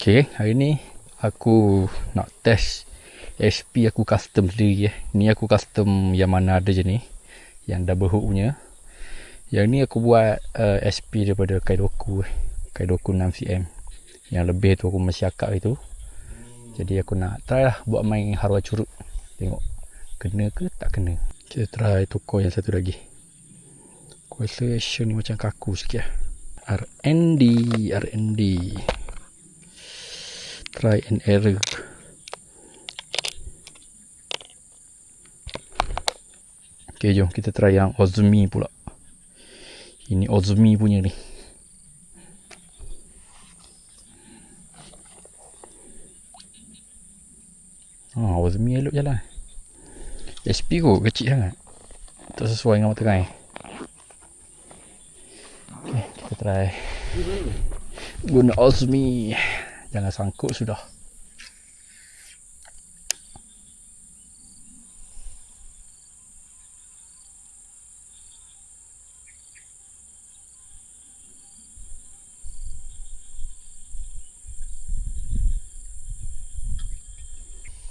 Okay, hari ni aku nak test SP aku custom sendiri . Ni aku custom yang mana ada je ni, yang double hook punya. Yang ni aku buat SP daripada Kaidoku 6cm. Yang lebih tu aku masih akak itu. Jadi aku nak try lah buat main haruan curut. Tengok kena ke tak kena. Kita try tukar yang satu lagi. Aku rasa action ni macam kaku sikit lah. R&D try and error. Ok, jom kita try yang Ozmi pula. Ini Ozmi punya ni. Ozmi elok jalan. SP kot kecil sangat, tak sesuai dengan mata kain. Ok, kita try guna Ozmi. Jangan sangkut sudah.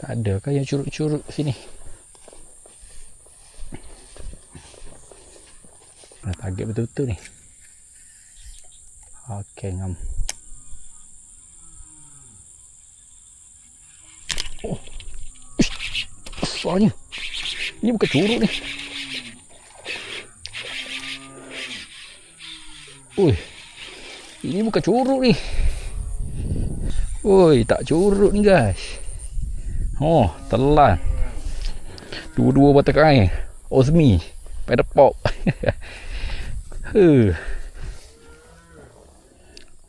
Tak ada kan yang curut-curut sini. Target betul-betul ni. Ok, ngam. Oh, besarnya. Ini bukan curut ni. Ui, ini bukan curut ni. Ui, tak curut ni guys. Oh, telan. Dua-dua mata kain Ozmi pada pop.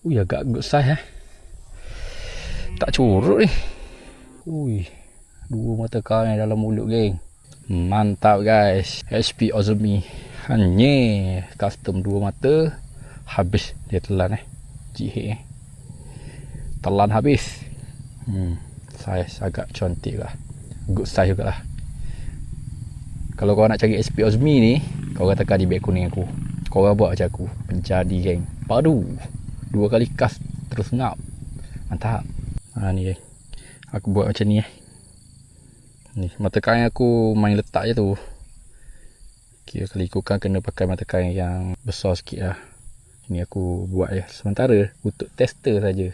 Ui, agak good size . Tak curut ni. Ui, dua mata kain dalam mulut geng. Mantap guys. HP Ozmi. Hanya custom dua mata. Habis dia telan GH telan habis. Size agak cantik lah. Good size juga lah. Kalau kau nak cari SP Ozmi ni, kau katakan di beg kuning aku. Kau buat macam aku. Pencari geng. Padu. 2 kali cast terus ngap. Mantap. Ni geng. Aku buat macam ni . Ni mata kain aku main letak je tu. Kira kali ikutkan kena pakai mata kain yang besar sikit lah. Ini aku buat je sementara untuk tester saja.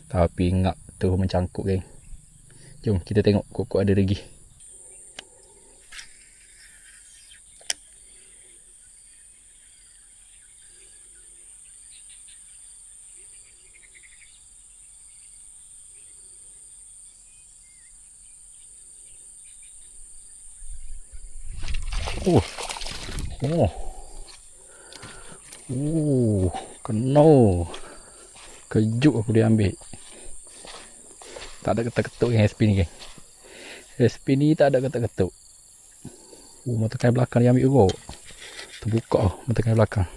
Tapi ngap tu mencangkuk geng. Jom kita tengok kok ada lagi. Kena. Kejut aku dia ambil. Tak ada ketuk-ketuk yang SP ni geng. SP ni tak ada ketuk-ketuk. Mata kain belakang dia ambil juga. Terbuka mata kain belakang.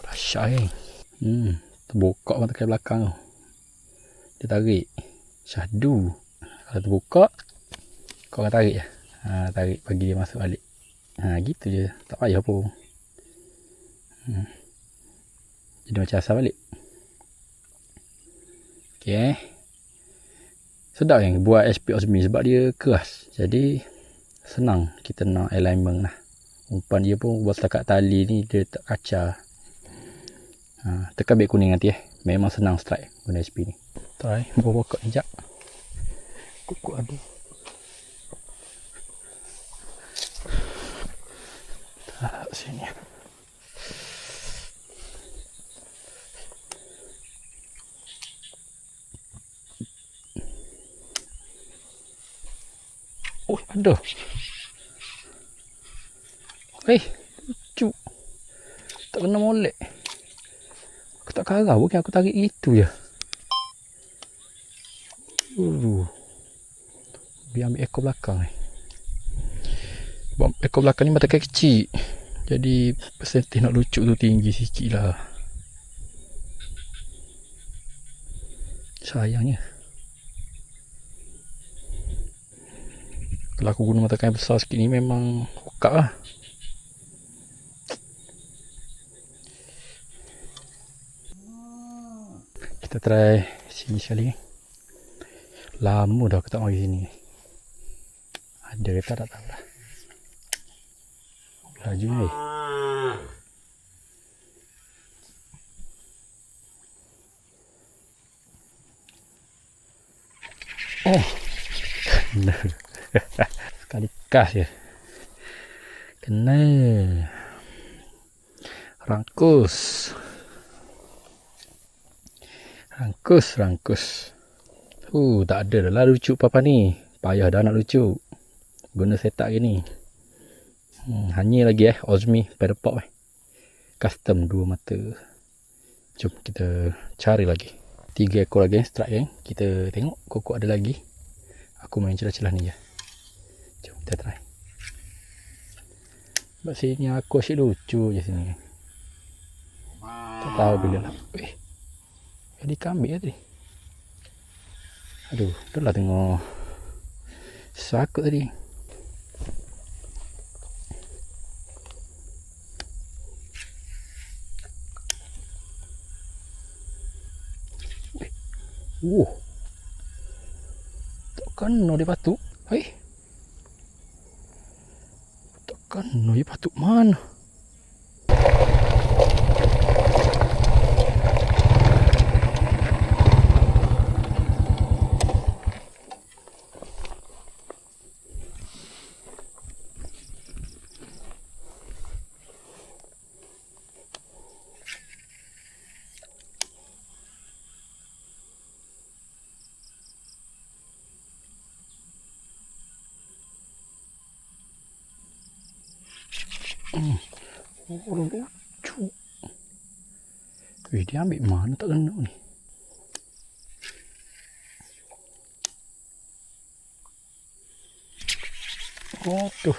Dahsyat geng. Terbuka mata kain belakang tu. Dia tarik. Syahdu. Kalau terbuka, kau akan tarik je. Tarik bagi dia masuk balik. Gitu je. Tak payah pun. Jadi macam asal balik. Ok. Sedap yang buat SP Ozmi sebab dia keras. Jadi senang kita nak alignment lah. Umpan dia pun buat setakat tali ni dia tak kacau. Tekan beg kuning nanti . Memang senang strike guna SP ni. Try bawa kat sekejap. Kok ada. Sini. Oh, ada. Lucu. Tak kena molek. Aku tak karau, bukan aku tarik itu je. Biar ambil ekor belakang ni. Ekor belakang ni mata kain kecil. Jadi persentif nak lucu tu tinggi sikit lah. Sayangnya. Kalau aku guna mata kain besar sikit ni memang hokak lah. Kita try sini sekali. Lama dah aku tak mari sini. Ada ke tak tahu lah. Laju ni. Oh, kena. Sekali kas je. Kena. Rangkus. Tak ada dah lah lucu papa ni. Payah dah nak lucu. Guna setup gini. Hanya lagi Osmi paddle pop custom 2 mata. Jom kita cari lagi. 3 ekor lagi strike Kita tengok kokok ada lagi. Aku main celah-celah ni je. Jom kita try. Sebab sini aku asyik lucu je sini. Tak tahu bila lah. Jadi kambing tadi. Aduh, dah lah tengok sakut tadi. Takkan no dia patuk. Takkan no dia patuk mana? Oh, lucu. Dia ambil mana tak kena ni. Oh, tuh.